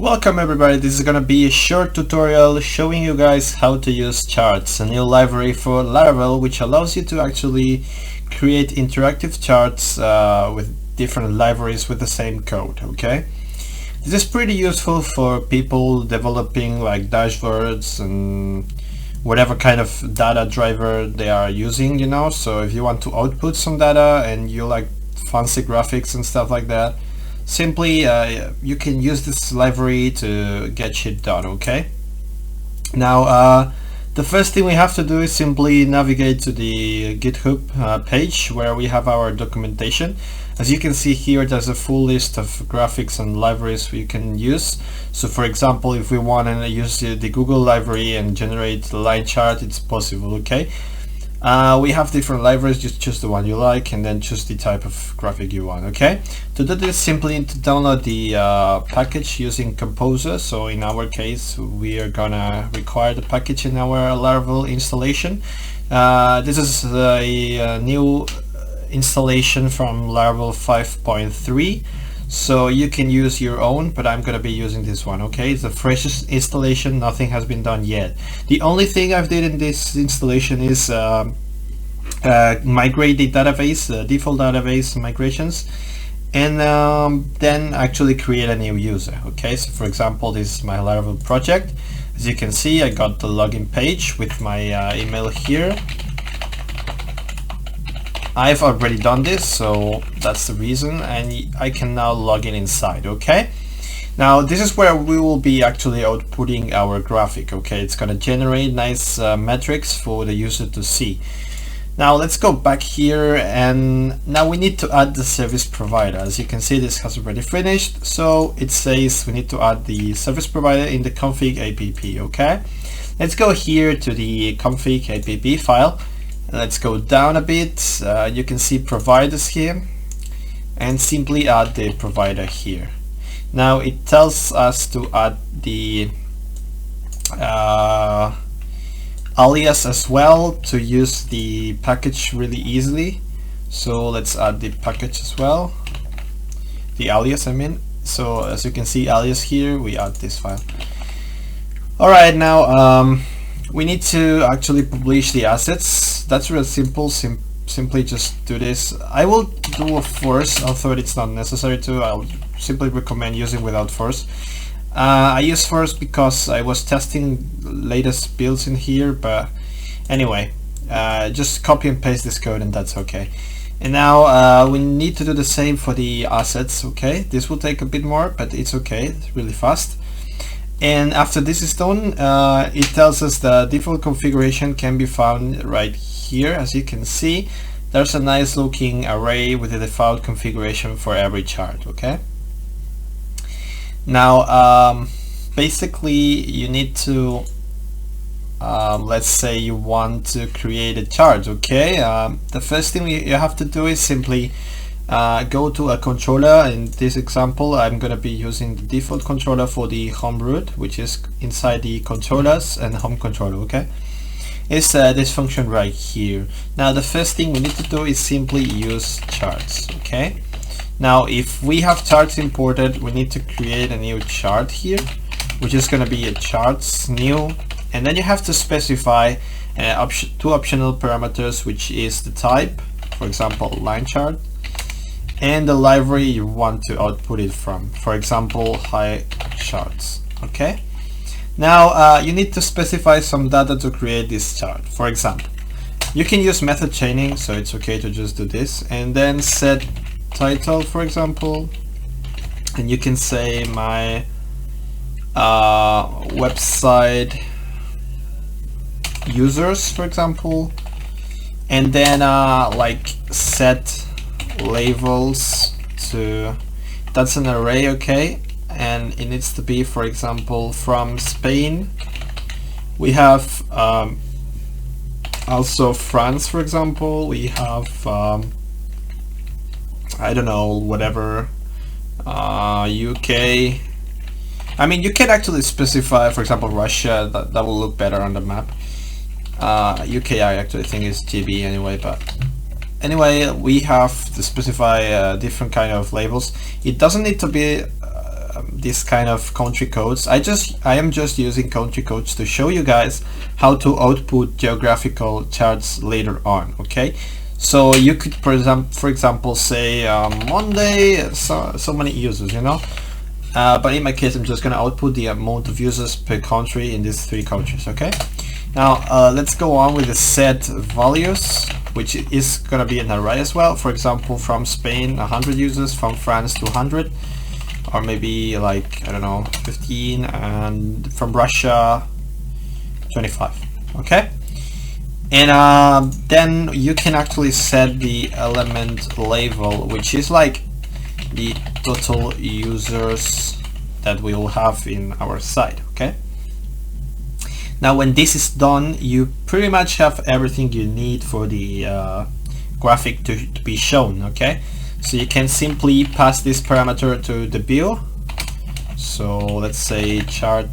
Welcome everybody, this is gonna be a short tutorial showing you guys how to use charts, a new library for Laravel which allows you to actually create interactive charts with different libraries with the same code, okay? This is pretty useful for people developing like dashboards and whatever kind of data driver they are using, you know, so if you want to output some data and you like fancy graphics and stuff like that, simply you can use this library to get shit done, okay? Now the first thing we have to do is simply navigate to the GitHub page where we have our documentation. As you can see here, there's a full list of graphics and libraries we can use. So for example, if we want to use the Google library and generate the line chart, it's possible, okay? We have different libraries, just choose the one you like and then choose the type of graphic you want, okay? To do this, simply need to download the package using Composer. So in our case, we are gonna require the package in our Laravel installation. This is a new installation from Laravel 5.3. So you can use your own, but I'm gonna be using this one, okay? It's the freshest installation, nothing has been done yet. The only thing I've did in this installation is migrate the database, default database migrations, and then actually create a new user, okay? So for example, this is my Laravel project. As you can see, I got the login page with my email here. I've already done this, so that's the reason, and I can now log in inside, okay? Now this is where we will be actually outputting our graphic, okay? It's gonna generate nice metrics for the user to see. Now let's go back here, and now we need to add the service provider. As you can see, this has already finished, so it says we need to add the service provider in the config app, okay? Let's go here to the config app file. Let's go down a bit. You can see providers here, and simply add the provider here. Now it tells us to add the alias as well to use the package really easily. So let's add the package as well, the alias I mean. So as you can see, alias here, we add this file. Alright, now we need to actually publish the assets. That's real simple. Simply just do this. I will do a force, although it's not necessary to. I'll simply recommend using without force. I use force because I was testing latest builds in here, but anyway, just copy and paste this code and that's okay. And now we need to do the same for the assets, okay? This will take a bit more, but it's okay, it's really fast. And after this is done, it tells us the default configuration can be found right here. As you can see, there's a nice looking array with the default configuration for every chart, okay? Now, basically you need to, let's say you want to create a chart, okay? The first thing you have to do is simply go to a controller. In this example, I'm going to be using the default controller for the home root, which is inside the controllers and home controller, okay? It's this function right here. Now the first thing we need to do is simply use charts, okay? Now if we have charts imported, we need to create a new chart here, which is going to be a charts new, and then you have to specify two optional parameters, which is the type, for example line chart, and the library you want to output it from, for example high charts, okay? Now you need to specify some data to create this chart. For example, you can use method chaining, so it's okay to just do this, and then set title, for example, and you can say my website users, for example, and then like set labels to, that's an array, okay? And it needs to be, for example, from Spain. We have also France, for example. We have I don't know, whatever, UK. I mean, you can actually specify, for example, Russia. That will look better on the map. UK I actually think is GB anyway, but anyway, we have to specify different kind of labels. It doesn't need to be this kind of country codes. I am just using country codes to show you guys how to output geographical charts later on. Okay, so you could, for example, say Monday, so many users, you know. But in my case, I'm just going to output the amount of users per country in these 3 countries. Okay. Now let's go on with the set values, which is going to be an array as well. For example, from Spain 100 users, from France 200, or maybe like, I don't know, 15, and from Russia 25. Okay. And then you can actually set the element label, which is like the total users that we will have in our site. Okay. Now when this is done, you pretty much have everything you need for the graphic to be shown. Okay, so you can simply pass this parameter to the view. So let's say chart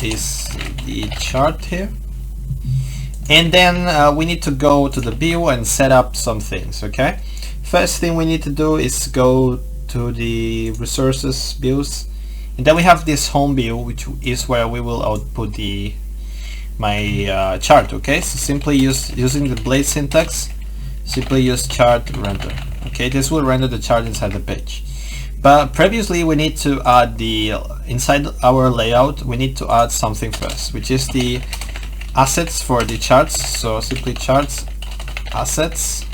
is the chart here, and then we need to go to the view and set up some things. Okay, first thing we need to do is go to the resources views, and then we have this home view, which is where we will output my chart. Okay, so simply using the blade syntax, simply use chart render. Okay, this will render the chart inside the page. But previously we need to add the inside our layout, we need to add something first, which is the assets for the charts. So simply charts assets,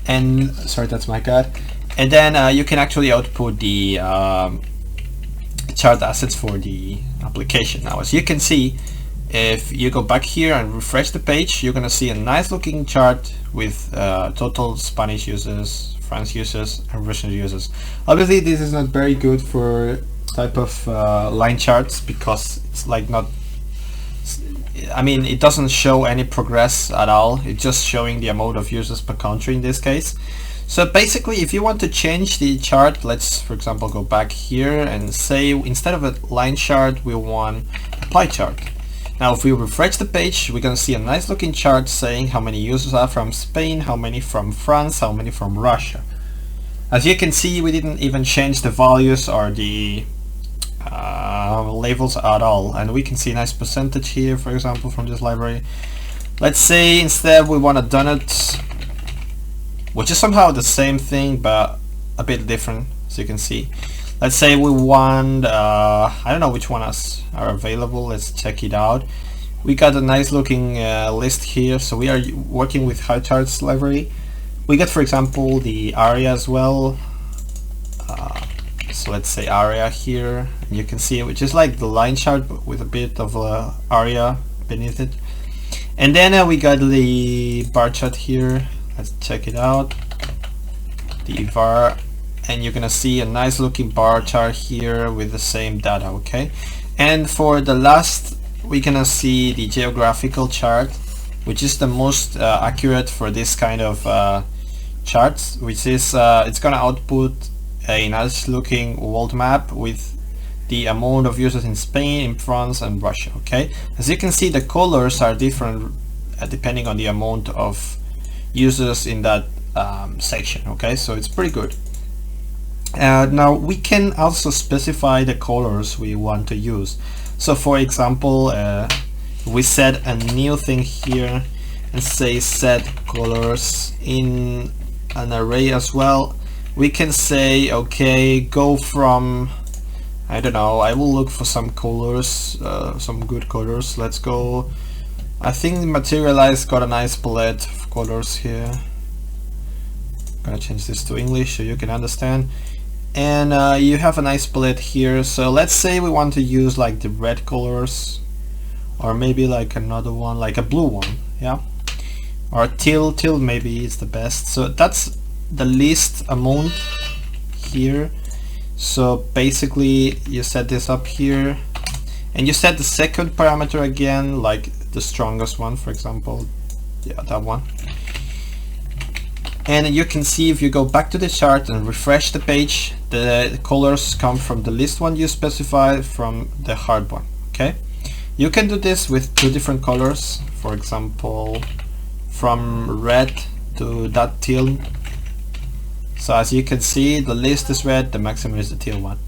and sorry, that's my cat. And then you can actually output the chart assets for the application. Now, as you can see, if you go back here and refresh the page, you're gonna see a nice looking chart with total Spanish users, France users, and Russian users. Obviously, this is not very good for type of line charts, because it's like not, I mean, it doesn't show any progress at all. It's just showing the amount of users per country in this case. So basically, if you want to change the chart, let's for example go back here and say instead of a line chart, we want a pie chart. Now if we refresh the page, we're going to see a nice looking chart saying how many users are from Spain, how many from France, how many from Russia. As you can see, we didn't even change the values or the labels at all, and we can see a nice percentage here, for example, from this library. Let's say instead we want a donut, which is somehow the same thing but a bit different, as you can see. Let's say we want, I don't know which ones are available, let's check it out. We got a nice looking list here, so we are working with High Charts library. We got, for example, the area as well. So let's say area here, and you can see, which is like the line chart but with a bit of area beneath it. And then we got the bar chart here. Let's check it out, the var, and you're gonna see a nice looking bar chart here with the same data. Okay, and for the last, we're gonna see the geographical chart, which is the most accurate for this kind of charts, which is it's gonna output a nice looking world map with the amount of users in Spain, in France, and Russia. Okay, as you can see, the colors are different depending on the amount of users in that section. Okay, so it's pretty good. Now we can also specify the colors we want to use. So for example, we set a new thing here and say set colors in an array as well. We can say, okay, go from, I don't know, I will look for some colors, some good colors. Let's go, I think Materialize got a nice palette of colors here. I'm gonna change this to English so you can understand. And you have a nice palette here. So let's say we want to use like the red colors, or maybe like another one, like a blue one, yeah, or teal maybe is the best. So that's the least amount here. So basically you set this up here, and you set the second parameter again, like the strongest one, for example, yeah, that one. And you can see if you go back to the chart and refresh the page, the colors come from the least one you specified from the hard one. Okay, you can do this with 2 different colors, for example from red to that teal. So as you can see, the list is red, the maximum is the teal one.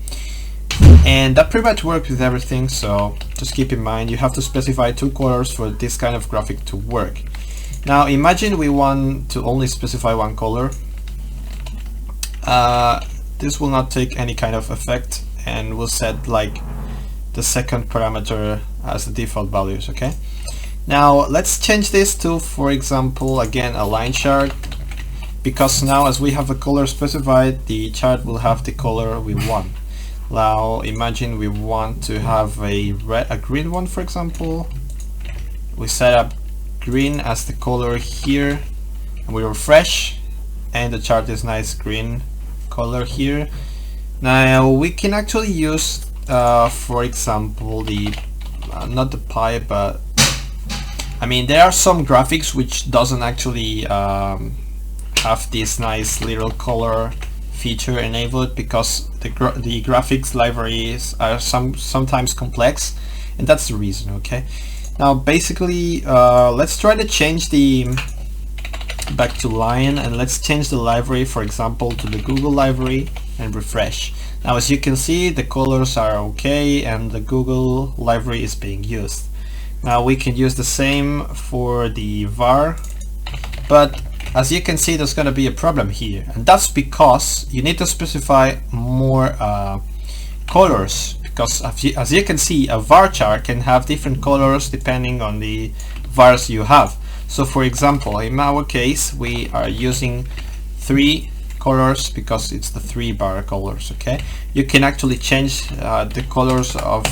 And that pretty much works with everything, so just keep in mind you have to specify 2 colors for this kind of graphic to work. Now imagine we want to only specify 1 color. This will not take any kind of effect, and we'll set like the second parameter as the default values, okay? Now let's change this to, for example, again a line chart, because now as we have a color specified, the chart will have the color we want. Now imagine we want to have a green one, for example. We set up green as the color here, and we refresh, and the chart is nice green color here. Now we can actually use for example the not the pie, but I mean there are some graphics which doesn't actually have this nice little color feature enabled, because the graphics libraries are sometimes complex, and that's the reason, okay? Now basically let's try to change the back to line, and let's change the library, for example, to the Google library, and refresh. Now as you can see, the colors are okay and the Google library is being used. Now we can use the same for the var, but as you can see, there's going to be a problem here, and that's because you need to specify more colors, because as you can see, a var chart can have different colors depending on the vars you have. So for example, in our case, we are using 3 colors because it's the 3 bar colors, okay? You can actually change the colors of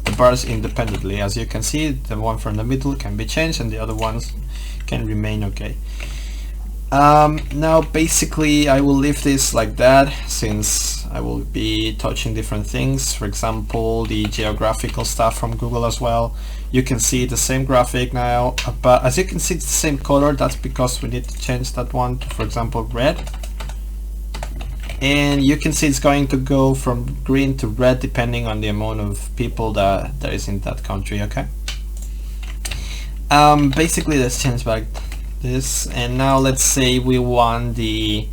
the bars independently. As you can see, the one from the middle can be changed and the other ones can remain okay. Now basically I will leave this like that, since I will be touching different things, for example the geographical stuff from Google as well. You can see the same graphic now, but as you can see it's the same color. That's because we need to change that one to, for example, red, and you can see it's going to go from green to red depending on the amount of people that there is in that country, okay? Basically let's change back this, and now let's say we want the,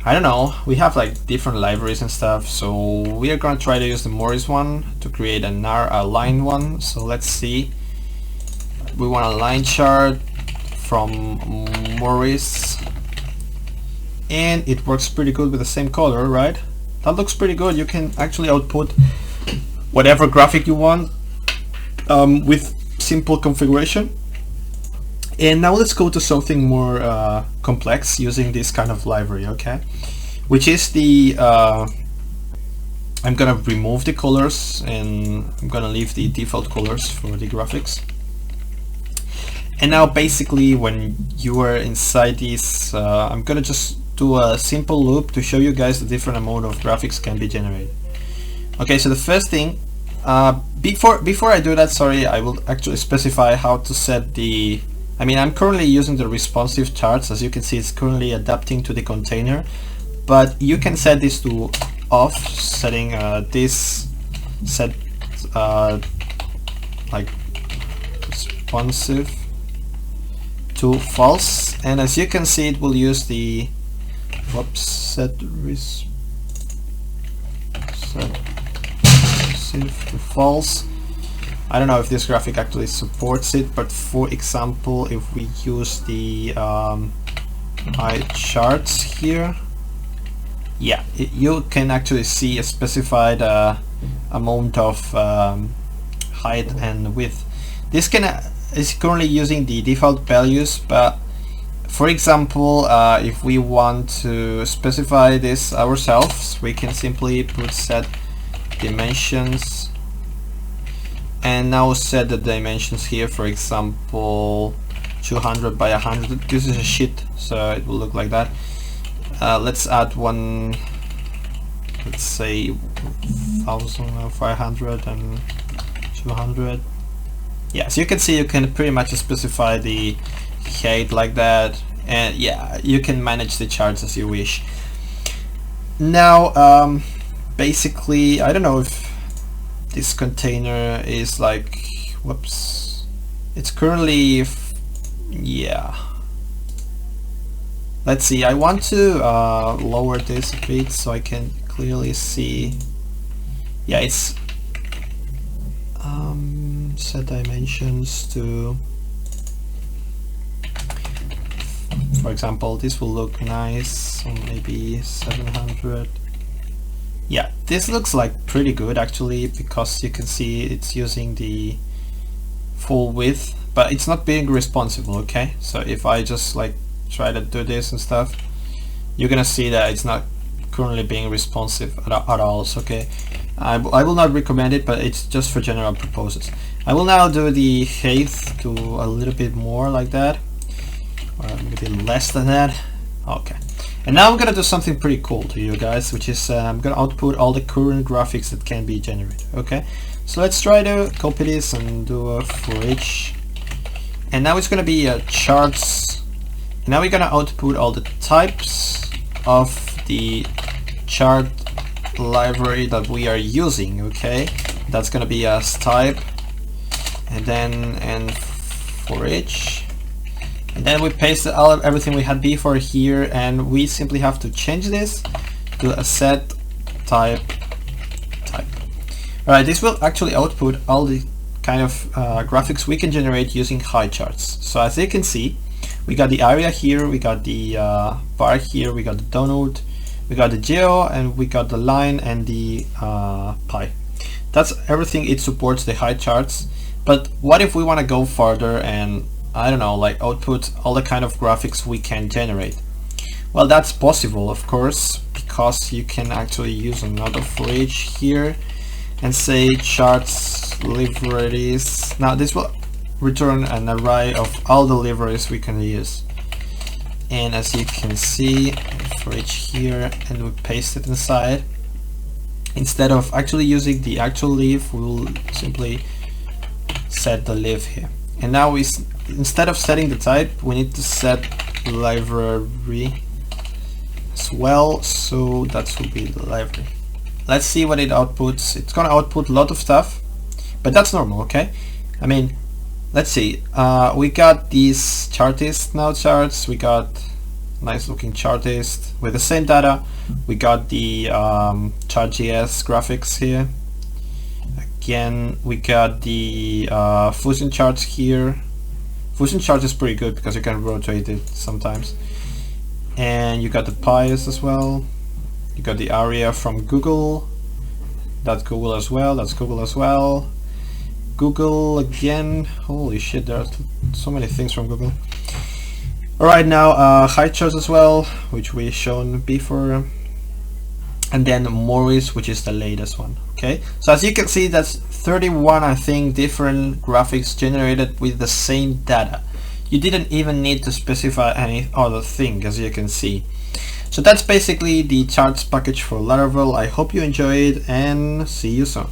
I don't know, we have like different libraries and stuff, so we are going to try to use the Morris one to create a line one. So let's see, we want a line chart from Morris, and it works pretty good with the same color, right? That looks pretty good. You can actually output whatever graphic you want with simple configuration. And now let's go to something more complex using this kind of library, okay? Which is the, I'm gonna remove the colors and I'm gonna leave the default colors for the graphics. And now basically when you are inside this, I'm gonna just do a simple loop to show you guys the different amount of graphics can be generated. Okay, so the first thing, before I do that, sorry, I will actually specify how to set the, I mean, I'm currently using the responsive charts. As you can see, it's currently adapting to the container, but you can set this to off, setting this set like responsive to false, and as you can see, it will use the set responsive to false. I don't know if this graphic actually supports it, but for example, if we use the charts here, yeah, you can actually see a specified amount of height and width. This is currently using the default values, but for example, if we want to specify this ourselves, we can simply put set dimensions, and now set the dimensions here, for example 200 by 100. This is a sheet, so it will look like that. Let's add one, let's say 1500 and 200. Yeah, so you can see you can pretty much specify the height like that, and yeah, you can manage the charts as you wish. Now basically, I don't know if this container is like, whoops, it's currently yeah, let's see, I want to lower this a bit so I can clearly see. Yeah, it's set dimensions to, for example, this will look nice, so maybe 700. Yeah, this looks like pretty good actually, because you can see it's using the full width, but it's not being responsive, okay? So if I just like try to do this and stuff, you're gonna see that it's not currently being responsive at all. So, okay, I will not recommend it, but it's just for general purposes. I will now do the height to a little bit more like that, or maybe less than that. Okay, and now I'm gonna do something pretty cool to you guys, which is I'm gonna output all the current graphics that can be generated. Okay, so let's try to copy this and do a for each, and now it's gonna be charts. And now we're gonna output all the types of the chart library that we are using. Okay, that's gonna be as type, and then and for each, and then we paste everything we had before here, and we simply have to change this to a set type. Alright, this will actually output all the kind of graphics we can generate using high charts. So as you can see, we got the area here, we got the bar here, we got the donut, we got the geo, and we got the line and the pie. That's everything it supports, the high charts. But what if we want to go further and, I don't know, like output all the kind of graphics we can generate? Well, that's possible, of course, because you can actually use another for each here and say charts libraries. Now this will return an array of all the libraries we can use, and as you can see, for each here, and we paste it inside. Instead of actually using the actual leaf, we will simply set the leaf here. And now instead of setting the type, we need to set library as well, so that will be the library. Let's see what it outputs. It's gonna output a lot of stuff, but that's normal, okay? I mean, let's see, we got these chartist now charts, we got nice looking chartist with the same data, we got the chart.js graphics here, again we got the fusion charts here. Fusion charts is pretty good because you can rotate it sometimes, and you got the pies as well, you got the area from Google, that's Google as well, that's Google as well, Google again, holy shit, there are so many things from Google. Alright, now high charts as well, which we shown before, and then Morris, which is the latest one. Okay, so as you can see, that's 31, I think, different graphics generated with the same data. You didn't even need to specify any other thing, as you can see. So that's basically the charts package for Laravel. I hope you enjoyed, and see you soon.